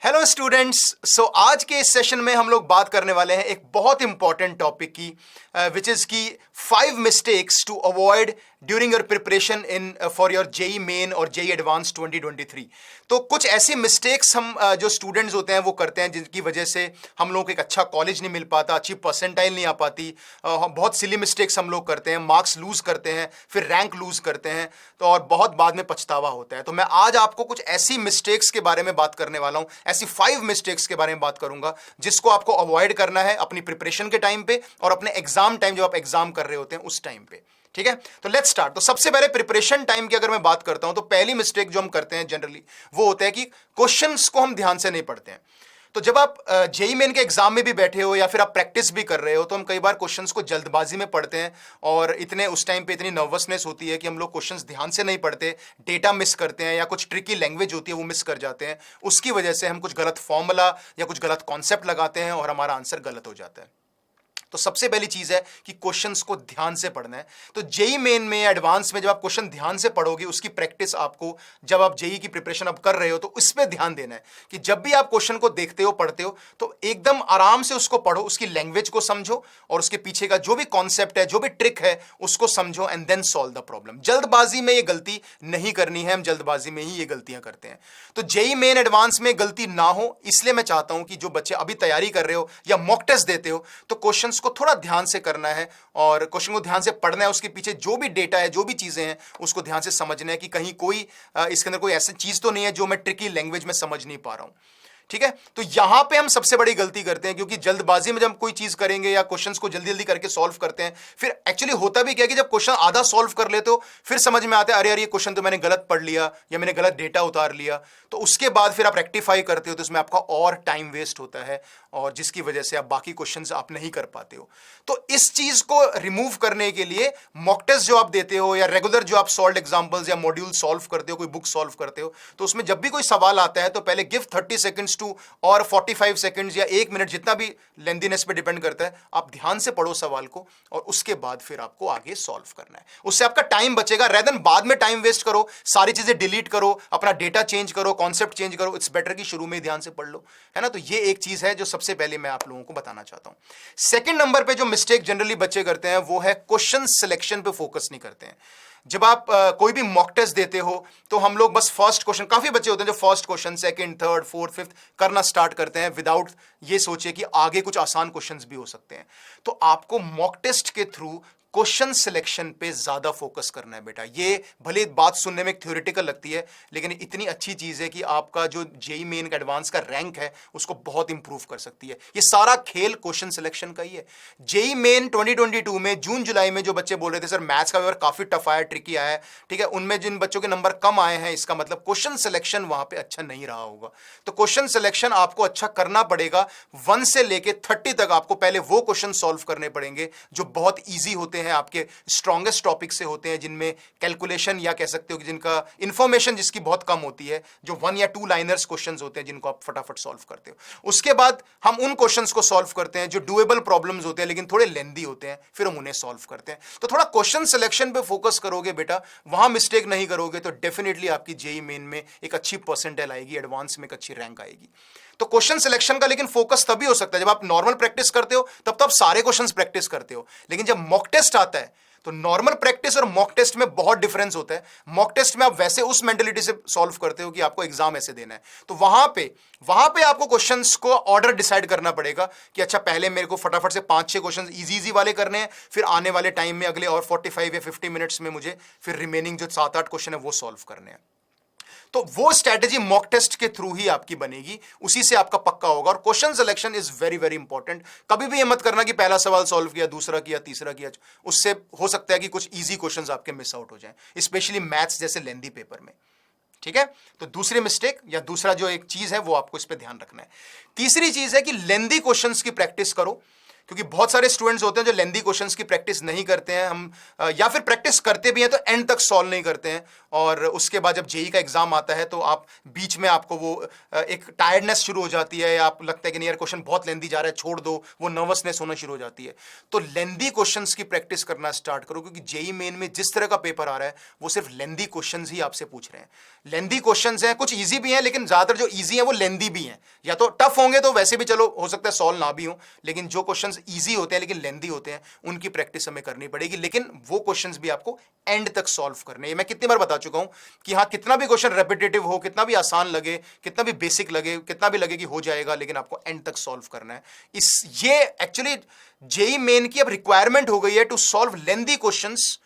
Hello students. सो आज के इस सेशन में हम लोग बात करने वाले हैं एक बहुत इंपॉर्टेंट टॉपिक की, विच इज की 5 mistakes to avoid during your preparation in for your JEE Main और जेई एडवांस 2023। तो कुछ ऐसी मिस्टेक्स हम जो स्टूडेंट्स होते हैं वो करते हैं जिनकी वजह से हम लोग को एक अच्छा कॉलेज नहीं मिल पाता, अच्छी परसेंटाइल नहीं आ पाती। बहुत सिली मिस्टेक्स हम लोग करते हैं, मार्क्स लूज करते हैं, फिर रैंक लूज करते हैं, तो और बहुत बाद में पछतावा होता है। तो मैं आज आपको कुछ ऐसी मिस्टेक्स के बारे में बात करने वाला हूं, ऐसी 5 मिस्टेक्स के बारे में बात करूंगा जिसको आपको अवॉइड करना है अपनी प्रिपरेशन के टाइम पे और अपने एग्जाम टाइम जब आप एग्जाम कर रहे होते हैं उस टाइम पे। ठीक है, तो लेट्स स्टार्ट। तो सबसे पहले प्रिपरेशन टाइम की अगर मैं बात करता हूं तो पहली मिस्टेक जो हम करते हैं जनरली वो होता है कि क्वेश्चंस को हम ध्यान से नहीं पढ़ते हैं। तो जब आप जेई मेन के एग्जाम में भी बैठे हो या फिर आप प्रैक्टिस भी कर रहे हो तो हम कई बार क्वेश्चंस को जल्दबाजी में पढ़ते हैं और इतने उस टाइम पे इतनी नर्वसनेस होती है कि हम लोग क्वेश्चंस ध्यान से नहीं पढ़ते, डेटा मिस करते हैं या कुछ ट्रिकी लैंग्वेज होती है वो मिस कर जाते हैं। उसकी वजह से हम कुछ गलत फॉर्मूला या कुछ गलत कॉन्सेप्ट लगाते हैं और हमारा आंसर गलत हो जाता है। तो सबसे पहली चीज है कि क्वेश्चंस को ध्यान से पढ़ना है। तो जेई मेन में एडवांस में जब आप क्वेश्चन ध्यान से पढ़ोगे उसकी प्रैक्टिस आपको जब आप जेई की प्रिपरेशन अब कर रहे हो तो इस पे ध्यान देना है कि जब भी आप क्वेश्चन को देखते हो पढ़ते हो तो एकदम आराम से उसको पढ़ो, उसकी लैंग्वेज को समझो और उसके पीछे का जो भी कॉन्सेप्ट है, जो भी ट्रिक है उसको समझो and then solve the problem. जल्दबाजी में ये गलती नहीं करनी है, हम जल्दबाजी में ही ये गलतियां करते हैं। तो जेई मेन एडवांस में गलती ना हो इसलिए मैं चाहता हूं कि जो बच्चे अभी तैयारी कर रहे हो या मॉक टेस्ट देते हो तो क्वेश्चंस को थोड़ा ध्यान से करना है और क्वेश्चन को ध्यान से पढ़ना है। उसके पीछे जो भी डेटा है, जो भी चीजें हैं उसको ध्यान से समझना है कि कहीं कोई इसके अंदर कोई ऐसी चीज तो नहीं है जो मैं ट्रिकी लैंग्वेज में समझ नहीं पा रहा हूं। ठीक है, तो यहां पे हम सबसे बड़ी गलती करते हैं क्योंकि जल्दबाजी में जब कोई चीज करेंगे या क्वेश्चंस को जल्दी जल्दी करके सॉल्व करते हैं, फिर एक्चुअली होता भी क्या कि जब क्वेश्चन आधा सॉल्व कर लेते हो फिर समझ में आता है अरे यार ये क्वेश्चन तो मैंने गलत पढ़ लिया या मैंने गलत डेटा उतार लिया। तो उसके बाद फिर आप रेक्टिफाई करते हो तो उसमें आपका और टाइम वेस्ट होता है और जिसकी वजह से आप बाकी क्वेश्चंस आप नहीं कर पाते हो। तो इस चीज को रिमूव करने के लिए मॉक टेस्ट जो आप देते हो या रेगुलर जो आप सॉल्व एग्जांपल्स या मॉड्यूल सॉल्व करते हो, कोई बुक सॉल्व करते हो, तो उसमें जब भी कोई सवाल आता है तो पहले गिव 30 सेकंड्स टू और 45 सेकंड्स या 1 मिनट, जितना भी लेंथीनेस पे डिपेंड करता है, आप ध्यान से पढ़ो सवाल को और उसके बाद फिर आपको आगे सॉल्व करना है। उससे आपका टाइम बचेगा रेदर देन बाद में टाइम वेस्ट करो, सारी चीजें डिलीट करो, अपना डेटा चेंज करो, कॉन्सेप्ट चेंज करो। इट्स बेटर कि शुरू में ही ध्यान से पढ़ लो, है ना। तो ये एक चीज है जो सबसे पहले मैं आप लोगों को बताना चाहता हूं। सेकंड नंबर पे जो मिस्टेक जनरली बच्चे करते हैं वो है क्वेश्चन सिलेक्शन पे फोकस नहीं करते हैं। जब आप कोई भी मॉक टेस्ट देते हो तो हम लोग बस फर्स्ट क्वेश्चन, काफी बच्चे होते हैं जो first question, second, third, fourth, fifth करना स्टार्ट करते हैं विदाउट ये सोचे कि आगे कुछ आसान क्वेश्चंस भी हो सकते हैं। तो आपको मॉक टेस्ट के थ्रू क्वेश्चन सिलेक्शन पे ज्यादा फोकस करना है बेटा। ये भले बात सुनने में थ्योरेटिकल लगती है लेकिन इतनी अच्छी चीज है कि आपका जो जेई मेन का एडवांस का रैंक है उसको बहुत इंप्रूव कर सकती है। ये सारा खेल क्वेश्चन सिलेक्शन का ही है। जेई मेन 2022 में जून जुलाई में जो बच्चे बोल रहे थे सर मैथ्स का पेपर काफी टफ आया, ट्रिकी आया है, ठीक है, उनमें जिन बच्चों के नंबर कम आए हैं इसका मतलब क्वेश्चन सिलेक्शन वहां पे अच्छा नहीं रहा होगा। तो क्वेश्चन सिलेक्शन आपको अच्छा करना पड़ेगा। 1 से लेके 30 तक आपको पहले वो क्वेश्चन सॉल्व करने पड़ेंगे जो बहुत ईजी होते हैं, आपके स्ट्रॉन्गेस्ट टॉपिक से होते हैं, जिनमें कैलकुलेशन या कह सकते हो कि जिनका इंफॉर्मेशन जिसकी बहुत कम होती है, जो 1 या 2 लाइनर्स क्वेश्चंस होते हैं जिनको आप फटाफट सॉल्व करते हो। उसके बाद हम उन क्वेश्चंस को सॉल्व करते हैं जो डुएबल प्रॉब्लम्स होते हैं लेकिन थोड़े लेंदी होते हैं, फिर हम उन्हें सॉल्व करते हैं। तो थोड़ा क्वेश्चन सिलेक्शन पे फोकस करोगे बेटा, वहां मिस्टेक नहीं करोगे तो डेफिनेटली आपकी जेई मेन में एक अच्छी परसेंटाइल आएगी, एडवांस में एक अच्छी रैंक आएगी। तो क्वेश्चन सिलेक्शन का लेकिन फोकस तभी हो सकता है जब आप नॉर्मल प्रैक्टिस करते हो, तब तो आप सारे क्वेश्चंस प्रैक्टिस करते हो, लेकिन जब मॉक टेस्ट आता है तो नॉर्मल प्रैक्टिस और मॉक टेस्ट में बहुत डिफरेंस होता है। मॉक टेस्ट में आप वैसे उस मेंटलिटी से सॉल्व करते हो कि आपको एग्जाम ऐसे देना है, तो वहां पे आपको क्वेश्चंस को ऑर्डर डिसाइड करना पड़ेगा कि अच्छा पहले मेरे को फटाफट से 5-6 क्वेश्चंस इजी वाले करने हैं, फिर आने वाले टाइम में अगले और 45 या 50 मिनट्स में मुझे फिर रिमेनिंग जो 7-8 क्वेश्चन है वो सॉल्व करने हैं। तो वो स्ट्रैटेजी मॉक टेस्ट के थ्रू ही आपकी बनेगी, उसी से आपका पक्का होगा। और question selection is very very important. कभी भी ये मत करना कि पहला सवाल सॉल्व किया, दूसरा किया, तीसरा किया, उससे हो सकता है कि कुछ इजी क्वेश्चंस आपके मिस आउट हो जाएं, स्पेशली मैथ्स जैसे लेंदी पेपर में। ठीक है, तो दूसरी मिस्टेक या दूसरा जो एक चीज है वो आपको इस पे ध्यान रखना है। तीसरी चीज है कि लेंदी क्वेश्चंस की प्रैक्टिस करो। क्योंकि बहुत सारे स्टूडेंट्स होते हैं जो लेंदी क्वेश्चंस की प्रैक्टिस नहीं करते हैं, हम या फिर प्रैक्टिस करते भी हैं तो एंड तक सॉल्व नहीं करते हैं, और उसके बाद जब जेई का एग्जाम आता है तो आप बीच में आपको वो एक टायर्डनेस शुरू हो जाती है, या आप लगता है कि नहीं यार क्वेश्चन बहुत लेंदी जा रहा है, छोड़ दो, वो नर्वसनेस होना शुरू हो जाती है। तो लेंदी क्वेश्चंस की प्रैक्टिस करना स्टार्ट करो, क्योंकि जेई मेन में जिस तरह का पेपर आ रहा है वो सिर्फ लेंदी क्वेश्चंस ही आपसे पूछ रहे हैं। लेंदी क्वेश्चंस हैं, कुछ इजी भी हैं, लेकिन ज्यादातर जो इजी हैं वो लेंदी भी हैं। या तो टफ होंगे तो वैसे भी चलो हो सकता है सॉल्व ना भी हो, लेकिन जो क्वेश्चंस इजी होते हैं लेकिन लेंदी होते हैं उनकी प्रैक्टिस हमें करनी पड़ेगी। लेकिन वो क्वेश्चंस भी आपको एंड तक सॉल्व करने हैं। मैं कितनी बार बता चुका हूं कि हाँ, कितना भी क्वेश्चन रेपिटेटिव हो, कितना भी आसान लगे, कितना भी बेसिक लगे, कितना भी लगे कि हो जाएगा, लेकिन आपको एंड तक सॉल्व करना है। ये एक्चुअली जेई मेन की अब रिक्वायरमेंट हो गई है टू सॉल्व लेंदी क्वेश्चंस।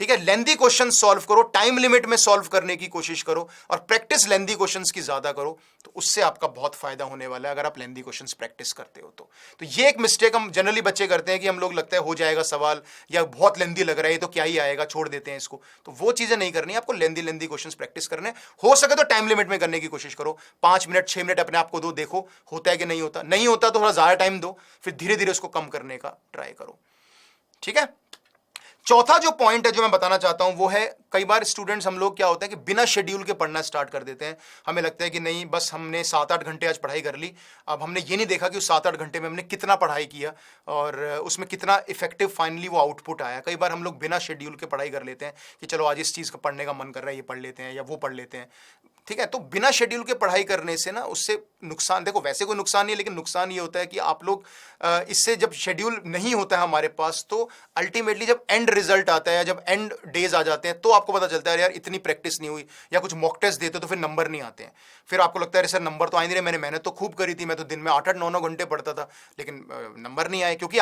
ठीक है, लेंदी क्वेश्चन सॉल्व करो, टाइम लिमिट में सॉल्व करने की कोशिश करो, और प्रैक्टिस लेंदी क्वेश्चंस की ज्यादा करो, तो उससे आपका बहुत फायदा होने वाला है अगर आप लेंदी क्वेश्चंस प्रैक्टिस करते हो तो ये एक मिस्टेक हम जनरली बच्चे करते हैं कि हम लोग लगता है हो जाएगा सवाल, या बहुत लेंदी लग रहा है तो क्या ही आएगा, छोड़ देते हैं इसको। तो वो चीजें नहीं करनी, आपको लेंदी क्वेश्चंस प्रैक्टिस करने, हो सके तो टाइम लिमिट में करने की कोशिश करो। 5 मिनट 6 मिनट अपने आप को दो, देखो होता है कि नहीं होता। नहीं होता तो थोड़ा ज्यादा टाइम दो, फिर धीरे धीरे उसको कम करने का ट्राई करो। ठीक है, चौथा जो पॉइंट है जो मैं बताना चाहता हूं वो है, कई बार स्टूडेंट्स हम लोग क्या होता है कि बिना शेड्यूल के पढ़ना स्टार्ट कर देते हैं। हमें लगता है कि नहीं, बस हमने 7-8 घंटे आज पढ़ाई कर ली, अब हमने ये नहीं देखा कि उस 7-8 घंटे में हमने कितना पढ़ाई किया और उसमें कितना इफेक्टिव फाइनली वो आउटपुट आया। कई बार हम लोग बिना शेड्यूल के पढ़ाई कर लेते हैं कि चलो आज इस चीज़ का पढ़ने का मन कर रहा है, ये पढ़ लेते हैं या वो पढ़ लेते हैं। ठीक है, तो बिना शेड्यूल के पढ़ाई करने से ना उससे नुकसान, देखो वैसे कोई नुकसान नहीं है, लेकिन नुकसान ये होता है कि आप लोग इससे, जब शेड्यूल नहीं होता है हमारे पास, तो अल्टीमेटली जब एंड रिजल्ट आता है, जब एंड डेज आ जाते हैं, तो आपको पता चलता है यार इतनी प्रैक्टिस नहीं हुई, या कुछ मॉक टेस्ट देते तो फिर नंबर नहीं आते हैं। फिर आपको लगता है सर नंबर तो आ नहीं रहे, मैंने मेहनत तो खूब करी थी, मैं तो दिन में 8-8 9-9 घंटे पढ़ता था, लेकिन नंबर नहीं आए, क्योंकि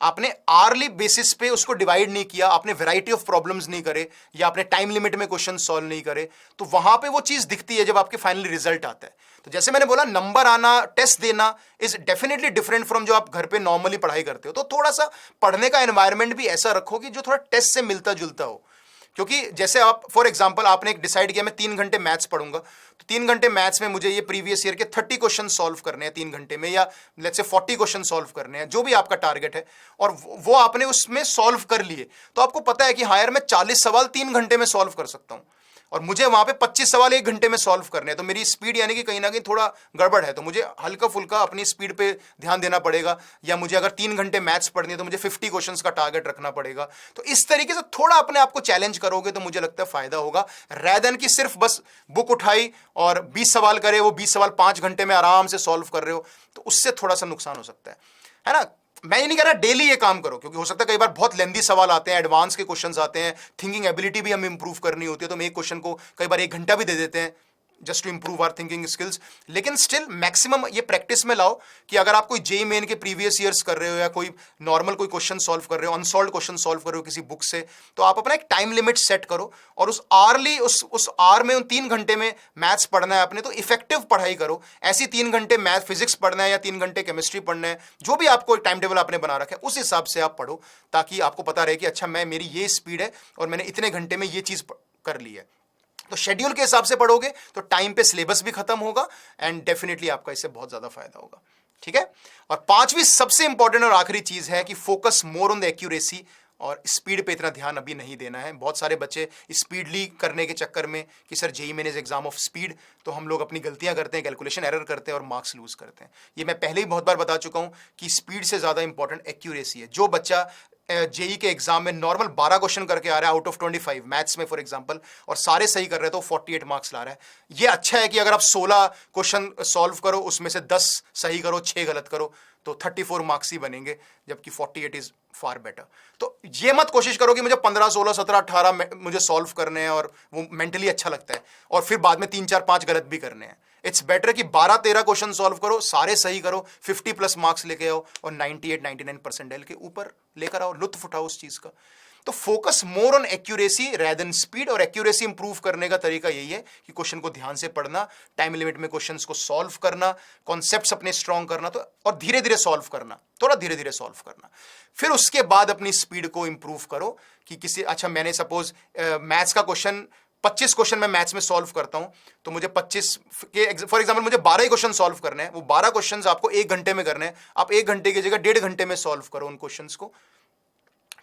आपने आर्ली बेसिस पे उसको डिवाइड नहीं किया, आपने वैरायटी ऑफ प्रॉब्लम्स नहीं करे, या आपने टाइम लिमिट में क्वेश्चन सॉल्व नहीं करे। तो वहां पे वो चीज दिखती है जब आपके फाइनली रिजल्ट आता है। तो जैसे मैंने बोला, नंबर आना, टेस्ट देना इज डेफिनेटली डिफरेंट फ्रॉम जो आप घर पे नॉर्मली पढ़ाई करते हो। तो थोड़ा सा पढ़ने का एनवायरनमेंट भी ऐसा रखो कि जो थोड़ा टेस्ट से मिलता जुलता हो। क्योंकि जैसे आप फॉर एग्जांपल आपने एक डिसाइड किया मैं 3 घंटे मैथ्स पढ़ूंगा, तो 3 घंटे मैथ्स में मुझे ये प्रीवियस ईयर के 30 क्वेश्चन सॉल्व करने हैं 3 घंटे में, या लेट्स से 40 क्वेश्चन सॉल्व करने हैं, जो भी आपका टारगेट है, और वो आपने उसमें सॉल्व कर लिए, तो आपको पता है कि हाँ यार मैं 40 सवाल 3 घंटे में सॉल्व कर सकता हूं, और मुझे वहां पे 25 सवाल 1 घंटे में सॉल्व करने हैं। तो मेरी स्पीड यानी कि कहीं ना कहीं थोड़ा गड़बड़ है, तो मुझे हल्का फुल्का अपनी स्पीड पे ध्यान देना पड़ेगा। या मुझे अगर 3 घंटे मैथ्स पढ़नी है तो मुझे 50 क्वेश्चंस का टारगेट रखना पड़ेगा। तो इस तरीके से थोड़ा अपने आप को चैलेंज करोगे तो मुझे लगता है फायदा होगा, रैदर देन कि सिर्फ बस बुक उठाई और 20 सवाल करे, वो 20 सवाल 5 घंटे में आराम से सॉल्व कर रहे हो, तो उससे थोड़ा सा नुकसान हो सकता है ना। मैं ये नहीं कह रहा डेली ये काम करो, क्योंकि हो सकता है कई बार बहुत लेंदी सवाल आते हैं, एडवांस के क्वेश्चंस आते हैं, थिंकिंग एबिलिटी भी हमें इंप्रूव करनी होती है, तो हम एक क्वेश्चन को कई बार 1 घंटा भी दे देते हैं just to improve our thinking skills. लेकिन स्टिल मैक्सिमम ये प्रैक्टिस में लाओ कि अगर आप कोई जेई मेन के प्रीवियस ईयर्स कर रहे हो, या कोई नॉर्मल कोई क्वेश्चन सॉल्व कर रहे हो, अनसॉल्व क्वेश्चन सॉल्व कर रहे हो किसी बुक से, तो आप अपना एक टाइम लिमिट सेट करो, और उस आर में उन 3 घंटे में मैथ्स पढ़ना है आपने, तो इफेक्टिव पढ़ाई करो। ऐसी 3 घंटे मैथ फिजिक्स पढ़ना है, या 3 घंटे केमिस्ट्री पढ़ना है, जो भी आपको टाइम टेबल आपने बना रखा है उस हिसाब से आप पढ़ो, ताकि आपको पता रहे कि अच्छा मेरी ये स्पीड है और मैंने इतने घंटे में ये चीज कर ली है। तो शेड्यूल के हिसाब से पढ़ोगे तो टाइम पे सिलेबस भी खत्म होगा, एंड डेफिनेटली आपका इससे बहुत ज्यादा फायदा होगा। ठीक है, और 5वीं सबसे इंपॉर्टेंट और आखिरी चीज है कि focus more on the accuracy, और स्पीड पे इतना ध्यान अभी नहीं देना है। बहुत सारे बच्चे स्पीडली करने के चक्कर में कि sir JEE Main is exam of speed, तो हम लोग अपनी गलतियां करते हैं, कैलकुलेशन एरर करते हैं और मार्क्स लूज करते हैं। ये मैं पहले ही बहुत बार बता चुका हूं कि स्पीड से ज्यादा इंपॉर्टेंट एक्यूरेसी है। जो बच्चा जेई के एग्जाम में नॉर्मल 12 क्वेश्चन करके आ रहा है आउट ऑफ 25 मैथ्स में फॉर एग्जांपल, और सारे सही कर रहे हैं, तो 48 मार्क्स ला रहा है। ये अच्छा है कि अगर आप 16 क्वेश्चन सॉल्व करो, उसमें से 10 सही करो, 6 गलत करो, तो 34 मार्क्स ही बनेंगे, जबकि 48 इज फार बेटर। तो ये मत कोशिश करो कि मुझे 15 16 17 18 मुझे सॉल्व करने हैं और वो मेंटली अच्छा लगता है, और फिर बाद में 3 4 5 गलत भी करने हैं। इट्स बेटर कि 12-13 क्वेश्चन सॉल्व करो, सारे सही करो, 50+ मार्क्स लेके आओ, और 98-99 परसेंटाइल के ऊपर लेकर आओ, लुत्फ उठाओ उस चीज का। तो focus more on accuracy rather than speed, और एक्यूरेसी इंप्रूव करने का तरीका यही है कि क्वेश्चन को ध्यान से पढ़ना, टाइम लिमिट में क्वेश्चंस को सॉल्व करना, कॉन्सेप्ट्स अपने स्ट्रॉन्ग करना, तो और धीरे धीरे सॉल्व करना, थोड़ा धीरे धीरे सॉल्व करना। फिर उसके बाद अपनी स्पीड को इंप्रूव करो कि किसी, अच्छा मैंने सपोज मैथ्स का क्वेश्चन 25 क्वेश्चन मैं मैथ्स में सॉल्व करता हूं, तो मुझे 25 के फॉर एग्जांपल मुझे 12 क्वेश्चन सॉल्व करने हैं, वो 12 क्वेश्चन आपको 1 घंटे में करने हैं। आप 1 घंटे की जगह 1.5 घंटे में सॉल्व करो उन क्वेश्चंस को,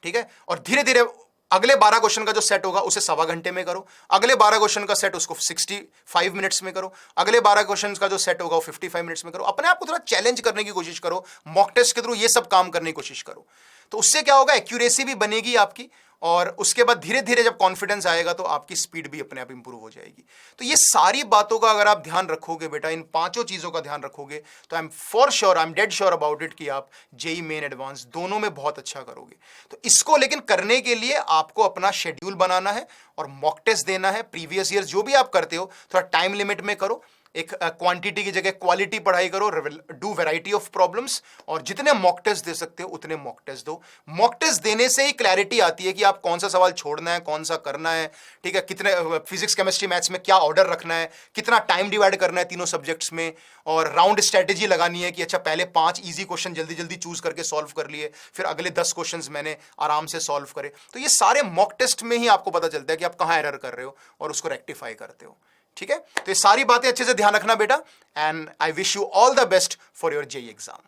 ठीक है। और धीरे धीरे अगले 12 क्वेश्चन का जो सेट होगा उसे 1.25 घंटे में करो, अगले 12 क्वेश्चन का सेट उसको 65 मिनट्स में करो, अगले 12 क्वेश्चन का जो सेट होगा वो 55 मिनट्स में करो। अपने आप को थोड़ा चैलेंज करने की कोशिश करो, मॉक टेस्ट के थ्रू ये सब काम करने की कोशिश करो। तो उससे क्या होगा, एक्यूरेसी भी बनेगी आपकी, और उसके बाद धीरे धीरे जब कॉन्फिडेंस आएगा तो आपकी स्पीड भी अपने आप इंप्रूव हो जाएगी। तो ये सारी बातों का अगर आप ध्यान रखोगे बेटा, इन 5 चीज़ों का ध्यान रखोगे, तो I am for sure, I am dead sure about it कि आप जेई मेन एडवांस दोनों में बहुत अच्छा करोगे। तो इसको लेकिन करने के लिए आपको अपना शेड्यूल बनाना है और मॉक टेस्ट देना है। प्रीवियस ईयर जो भी आप करते हो थोड़ा टाइम लिमिट में करो, एक क्वांटिटी की जगह क्वालिटी पढ़ाई करो, डू वैरायटी ऑफ प्रॉब्लम्स, और जितने मॉक टेस्ट दे सकते हो उतने मॉक टेस्ट दो। मॉक टेस्ट देने से ही क्लैरिटी आती है कि आप कौन सा सवाल छोड़ना है, कौन सा करना है, ठीक है, कितने फिजिक्स केमिस्ट्री मैथ्स में क्या ऑर्डर रखना है, कितना टाइम डिवाइड करना है तीनों सब्जेक्ट्स में, और राउंड स्ट्रेटेजी लगानी है कि अच्छा पहले 5 इजी क्वेश्चन जल्दी जल्दी चूज करके सॉल्व कर लिए, फिर अगले 10 क्वेश्चन मैंने आराम से सॉल्व करे। तो ये सारे मॉक टेस्ट में ही आपको पता चलता है कि आप कहाँ एरर कर रहे हो और उसको रेक्टिफाई करते हो, ठीक है। तो ये सारी बातें अच्छे से ध्यान रखना बेटा, and I wish you all the best for your JEE exam.